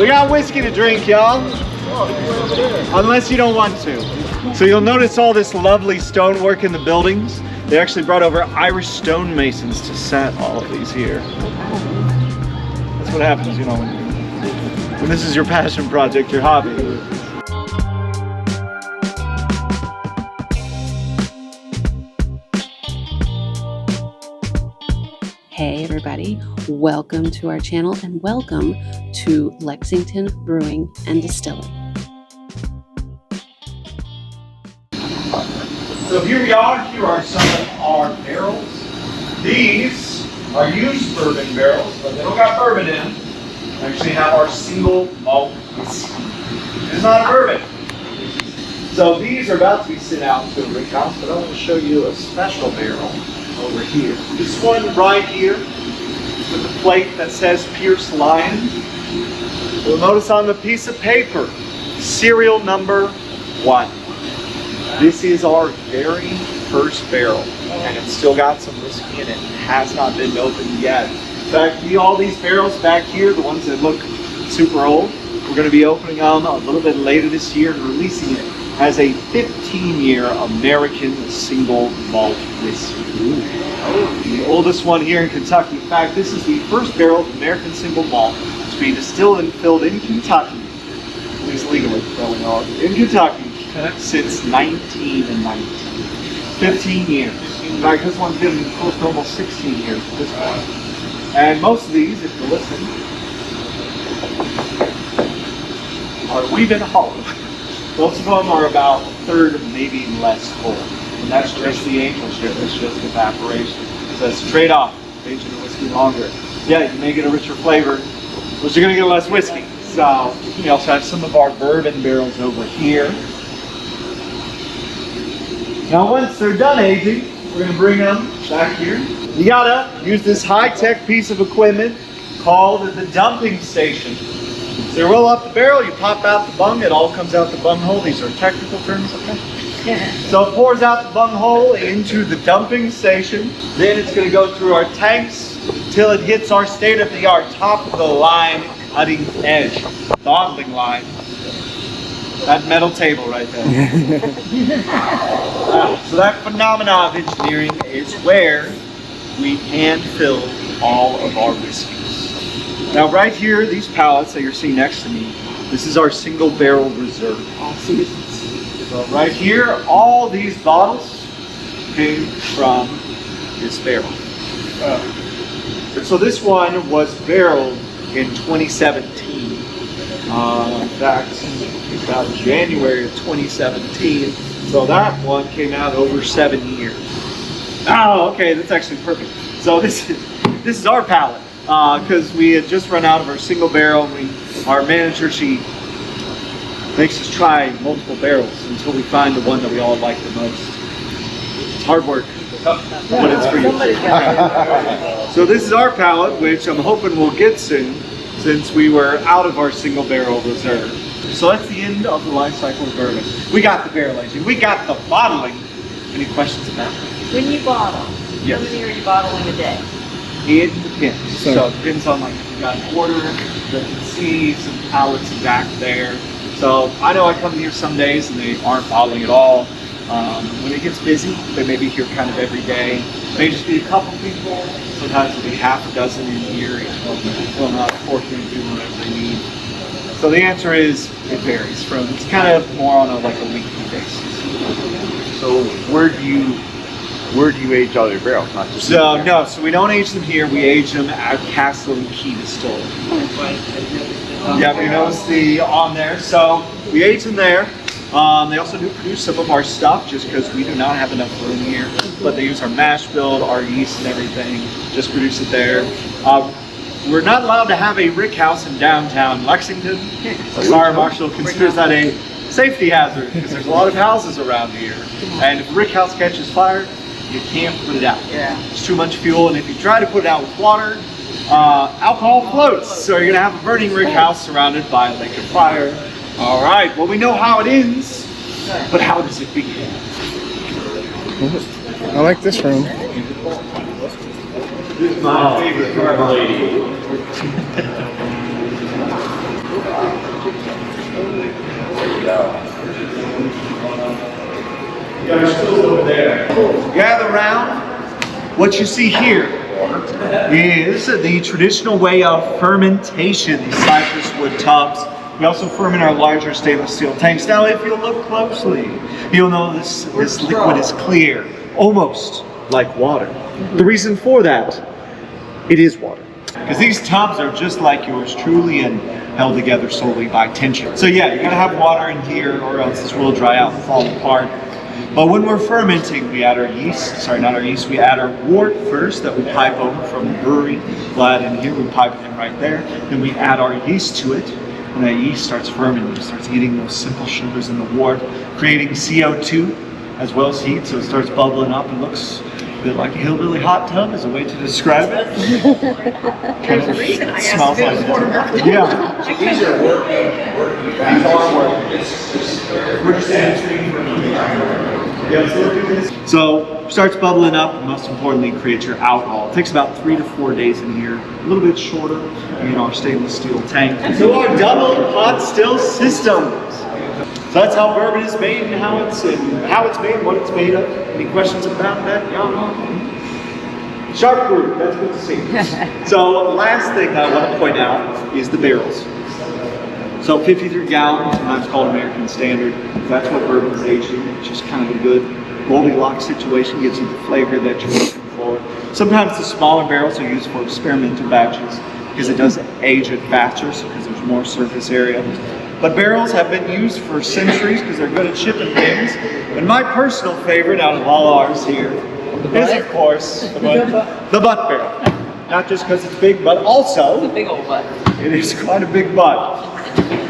We got whiskey to drink, y'all. Unless you don't want to. So you'll notice all this lovely stonework in the buildings. They actually brought over Irish stonemasons to set all of these here. That's what happens, you know, when this is your passion project, your hobby. Hey everybody, welcome to our channel and welcome to Lexington Brewing and Distilling. So here we are, here are some of our barrels. These are used bourbon barrels, but they don't got bourbon in them. We actually have our single malt whiskey. It's not a bourbon. So these are about to be sent out to a rick house, but I want to show you a special barrel over here. This one right here with the plate that says Pierce Lion. You'll notice on the piece of paper, serial number 1. This is our very first barrel, and it's still got some whiskey in it. It has not been opened yet. In fact, all these barrels back here, the ones that look super old, we're going to be opening them a little bit later this year and releasing it as a 15-year American single malt whiskey. The oldest one here in Kentucky. In fact, this is the first barrel of American single malt to be distilled and filled in Kentucky, at least legally going on, in Kentucky, since 1990. 15 years. In fact, this one's been close to almost 16 years at this point. And most of these, if you listen, are a wee bit hollow. Most of them are about a third, maybe less full. And that's just the angel ship, it's just evaporation. So it's a trade-off, aging the whiskey longer. Yeah, you may get a richer flavor, but you're gonna get less whiskey. So we also have some of our bourbon barrels over here. Now once they're done aging, we're gonna bring them back here. You gotta use this high-tech piece of equipment called the dumping station. So you roll up the barrel, you pop out the bung, it all comes out the bung hole. These are technical terms, okay? Yeah. So it pours out the bung hole into the dumping station. Then it's gonna go through our tanks till it hits our state-of-the-art top-of-the-line cutting edge bottling line. That metal table right there. So that phenomena of engineering is where we hand fill all of our whiskeys. Now right here, these pallets that you're seeing next to me, this is our single barrel reserve. So right here, all these bottles came from this barrel. So this one was barreled in 2017. In fact, about January of 2017. So that one came out over 7 years. Oh, okay, that's actually perfect. So this is our pallet because we had just run out of our single barrel. Our manager, she makes us try multiple barrels until we find the one that we all like the most. It's hard work, but it's for you. So this is our pallet, which I'm hoping we'll get soon, since we were out of our single barrel reserve. So that's the end of the life cycle of bourbon. We got the barrel aging, we got the bottling. Any questions about that? When you bottle, yes. How many are you bottling a day? It depends. So it depends on, like, if you got an order, you can see some pallets back there. So I know I come here some days and they aren't bottling at all. When it gets busy, they may be here kind of every day. It may just be a couple people. Sometimes it'll be half a dozen in here. Each one filling out 14 and do whatever they need. So the answer is it varies. It's kind of more on a weekly basis. So where do you age all your barrels? Not just no, so we don't age them here. We age them at Castle and Key Distillery. Yeah, we noticed the on there. So we age them there. They also do produce some of our stuff just because we do not have enough room here. But they use our mash bill, our yeast and everything. Just produce it there. We're not allowed to have a rick house in downtown Lexington. The fire marshal considers that a safety hazard because there's a lot of houses around here. And if a rick house catches fire, you can't put it out. Yeah. It's too much fuel, and if you try to put it out with water, alcohol floats. So you're gonna have a burning rick house surrounded by a lake of fire. All right, well we know how it ends, but how does it begin? I like this room. This is my favorite card lady. You got your stools over there. Gather around. What you see here is the traditional way of fermentation, these cypress wood tubs. We also ferment our larger stainless steel tanks. Now, if you look closely, you'll know this liquid is clear, almost like water. The reason for that, it is water. Because these tubs are just like yours truly and held together solely by tension. So yeah, you gotta have water in here or else this will dry out and fall apart. But when we're fermenting, we add our yeast, we add our wort first that we pipe over from the brewery. We'll add in here, we pipe it in right there. Then we add our yeast to it. When that yeast starts fermenting, it starts eating those simple sugars in the wort, creating CO2 as well as heat, so it starts bubbling up and looks a bit like a hillbilly hot tub is a way to describe it. There's a reason I asked Smells like it. Yeah. These are working. These are working. We're just saying. So starts bubbling up, and most importantly, creates your alcohol. It takes about 3 to 4 days in here, a little bit shorter in our stainless steel tank. So our double pot still systems. So that's how bourbon is made and how it's made, what it's made of. Any questions about that? Sharp group, that's good to see. So last thing I want to point out is the barrels. So 53 gallons, sometimes called American Standard. That's what bourbon is aged in. It's just kind of a good Goldilocks situation, gives you the flavor that you're looking for. Sometimes the smaller barrels are used for experimental batches because it does age it faster, because there's more surface area. But barrels have been used for centuries because they're good at shipping things. And my personal favorite out of all ours here is, of course, the butt barrel. Not just because it's big, but also It's a big old butt. it is quite a big butt.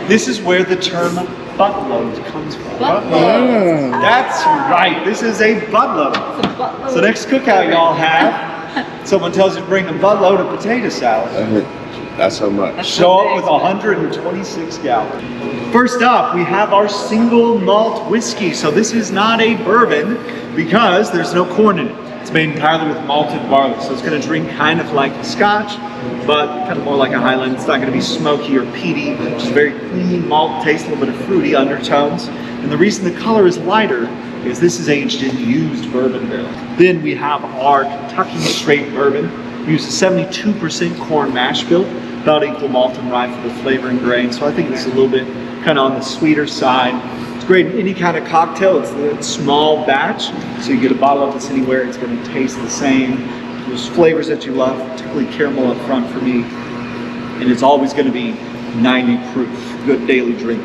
This is where the term buttload comes from. Buttload. That's right. This is a buttload. It's a buttload. So next cookout y'all have, someone tells you to bring a buttload of potato salad. That's how much. That's Show up with 126 gallons. First up, we have our single malt whiskey. So this is not a bourbon because there's no corn in it. It's made entirely with malted barley. So it's going to drink kind of like a scotch, but kind of more like a Highland. It's not going to be smoky or peaty. It's very clean malt taste, a little bit of fruity undertones. And the reason the color is lighter is this is aged in used bourbon barrels. Then we have our Kentucky straight bourbon. We use a 72% corn mash bill, about equal malt and rye for the flavor and grain. So I think this is a little bit kind of on the sweeter side. It's great in any kind of cocktail. It's a small batch, so you get a bottle of this anywhere. It's going to taste the same. Those flavors that you love, particularly caramel up front for me. And it's always going to be 90 proof. Good daily drink.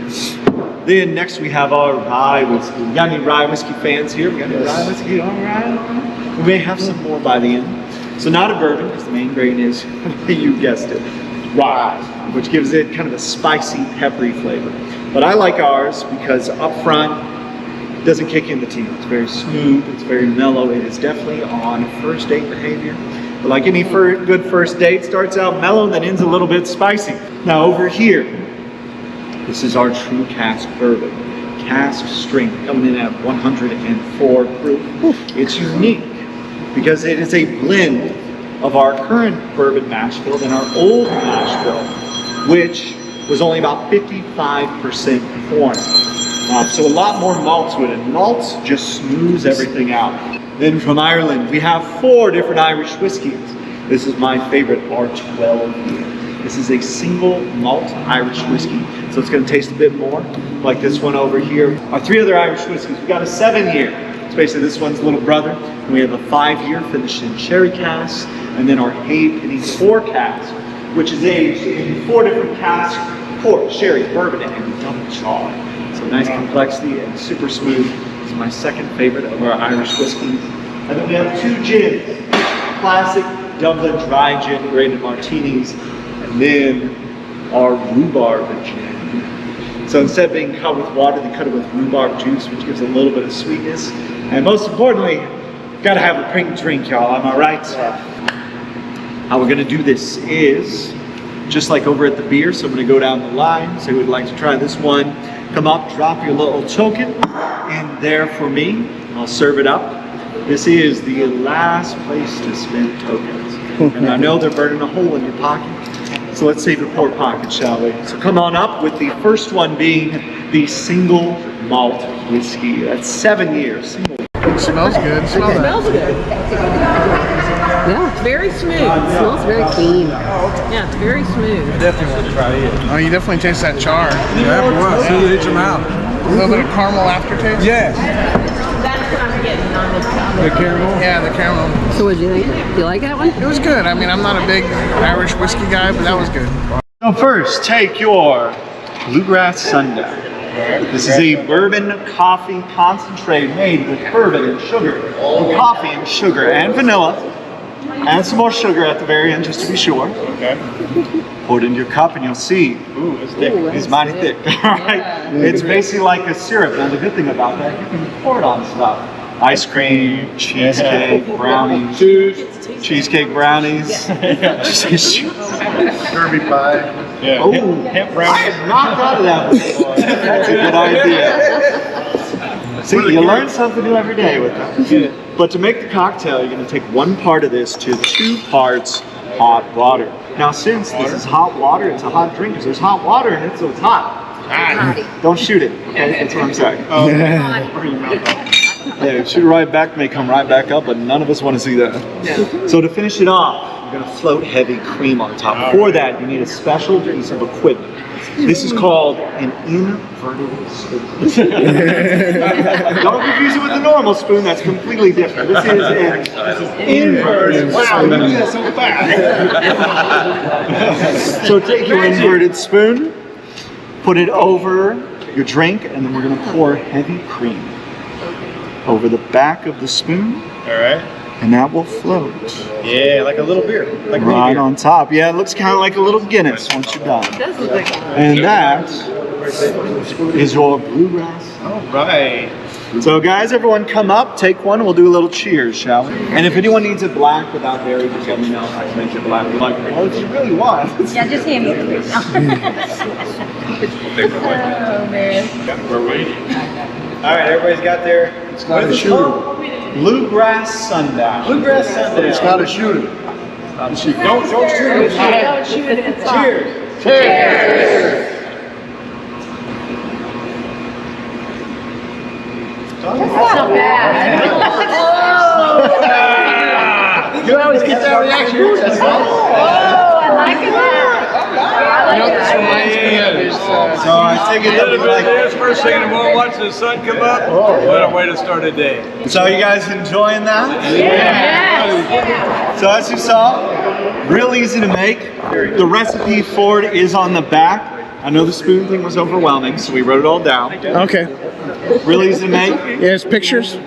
Then next we have our rye whiskey. We got any rye whiskey fans here? We got any rye whiskey? All right. We may have some more by the end. So not a bourbon, because the main grain is, you guessed it, rye, which gives it kind of a spicy, peppery flavor. But I like ours because up front, it doesn't kick in the teeth. It's very smooth, it's very mellow. It is definitely on first date behavior. But like any good first date, starts out mellow, then ends a little bit spicy. Now over here, this is our true cask bourbon. Cask strength coming in at 104 proof. It's unique because it is a blend of our current bourbon mash bill and our old mash bill, which was only about 55% corn. So a lot more malt to it, and malts just smooths everything out. Then from Ireland, we have 4 different Irish whiskeys. This is my favorite, R12. This is a single malt Irish whiskey, so it's going to taste a bit more like this one over here. Our 3 other Irish whiskeys, we got a 7-year. Basically, this one's little brother. And we have a 5-year finished in sherry casks, and then our Haze 4 cask, which is aged in 4 different casks: port, sherry, bourbon, and double char. So nice complexity and super smooth. This is my second favorite of our Irish whiskeys. And then we have 2 gins: classic Dublin dry gin, grated martinis, and then our rhubarb gin. So instead of being cut with water, they cut it with rhubarb juice, which gives a little bit of sweetness. And most importantly, gotta have a pink drink, y'all, am I right? How we're gonna do this is, just like over at the beer, so I'm gonna go down the line, say we'd like to try this one. Come up, drop your little token in there for me. I'll serve it up. This is the last place to spend tokens. And I know they're burning a hole in your pocket. So let's save your poor pocket, shall we? So come on up with the first one being the single malt whiskey. That's 7 years. Single It smells good. It smells good. Yeah, It's very smooth. it smells very clean. Yeah, it's very smooth. Definitely want to try it. Oh, you definitely taste that char. Yeah, boy, as soon as it hits your mouth. A little bit of caramel aftertaste. Yes. That's what I'm getting on the The caramel. Yeah, the caramel. So what'd you think? Do you like that one? It was good. I mean, I'm not a big Irish whiskey guy, but that was good. So first, take your Bluegrass Sundown. This is a bourbon coffee concentrate made with bourbon and sugar, and coffee and sugar and vanilla. Add some more sugar at the very end just to be sure. Okay. Pour it into your cup and you'll see. Ooh, it's thick. It's mighty thick. Alright? It's basically like a syrup. Now the good thing about that, you can pour it on stuff. Ice cream, cheesecake, brownies. Cheesecake brownies. Derby pie. Yeah. Oh, Hemp I brownies. have not thought of that before. That's a good idea. See, you learn something new every day with that. But to make the cocktail, you're going to take 1 part of this to 2 parts hot water. Now, since this is hot water, it's a hot drink because there's hot water in it, so it's hot. Don't shoot it, okay? That's what I'm saying. Yeah, shoot it right back, may come right back up, but none of us want to see that. So to finish it off, you're going to float heavy cream on top. For that, you need a special piece of equipment. This is called an inverted spoon. Don't confuse it with a normal spoon, that's completely different. This is an inverted spoon. You do that so fast. So take your inverted spoon, put it over your drink, and then we're going to pour heavy cream over the back of the spoon, All right. and that will float Yeah, like a little beer. Like a right beer. on top. Yeah, it looks kind of like a little Guinness once you're done. It does look like And that is your bluegrass. All right. So guys, everyone come up, take one, we'll do a little cheers, shall we? And if anyone needs it black without dairy, just let me know. I can make it black. Like, what do you really want? Yeah, just hand me the food. Oh, man. We're waiting. All right, everybody's got their. It's not a shooter. Bluegrass Sundown. Bluegrass Sunday. It's not a shooter. Don't shoot it. Don't shoot it. It's hot. Cheers. Cheers. That's not bad. You always get that reaction. Oh, I like it. You know what this reminds me of is So I take it that we like. First thing in the morning, watching the sun come up. What a way to start a day. So you guys enjoying that? So as you saw, real easy to make. The recipe for it is on the back. I know the spoon thing was overwhelming, so we wrote it all down. Okay. Real easy to make. Yeah, it's pictures.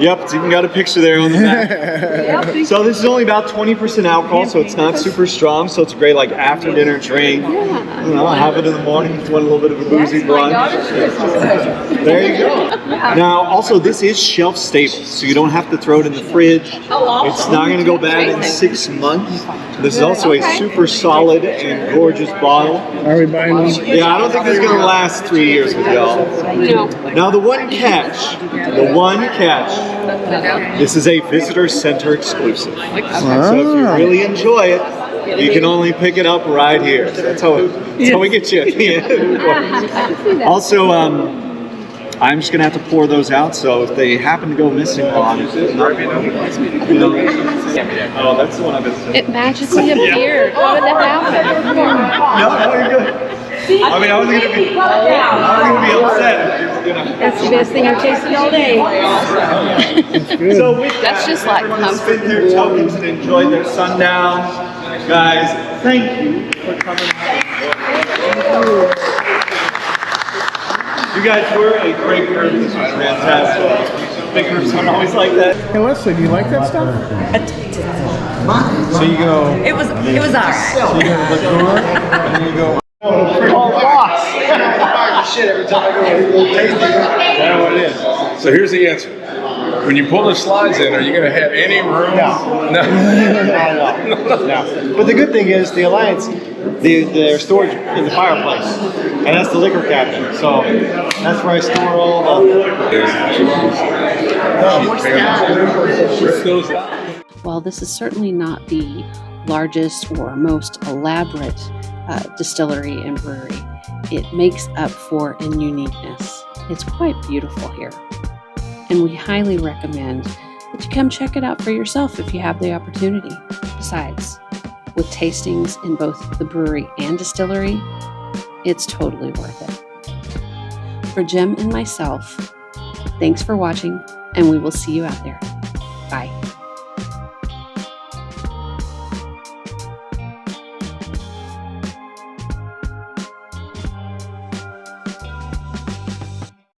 Yep, it's even got a picture there on the back. So this is only about 20% alcohol, so it's not super strong. So it's a great like after dinner drink. You know, have it in the morning if you want a little bit of a boozy brunch. There you go. Now, also this is shelf stable, so you don't have to throw it in the fridge. It's not going to go bad in 6 months. This is also a super solid and gorgeous bottle. Are we buying one? Yeah, I don't think this is going to last 3 years with y'all. Now the one catch, this is a visitor center exclusive. So if you really enjoy it, you can only pick it up right here. So that's how we get you at the end. Also, I'm just gonna have to pour those out. So if they happen to go missing on, oh, that's the one I've been saying. It magically appeared. How did that happen? No, you're good. I mean, I was gonna be upset. That's the best thing I've tasted all day. So with That's that, just like everyone spent comfort. their tokens and enjoyed their sundown. Guys, thank you for coming. You guys were a great group. This was fantastic. Big groups aren't always like that. Hey, Leslie, do you like that stuff? So you go. It was alright. So you go to the door, and you go. Shit every time I go tasting. That's what it is. So here's the answer. When you pull the slides in, are you going to have any room? No. Not at all. No. But the good thing is the Alliance, they're stored in the fireplace, and that's the liquor cabinet. So that's where I store all the. While this is certainly not the largest or most elaborate distillery and brewery, it makes up for in uniqueness. It's quite beautiful here. and we highly recommend that you come check it out for yourself if you have the opportunity. Besides, with tastings in both the brewery and distillery, it's totally worth it. For Jim and myself, thanks for watching, and we will see you out there.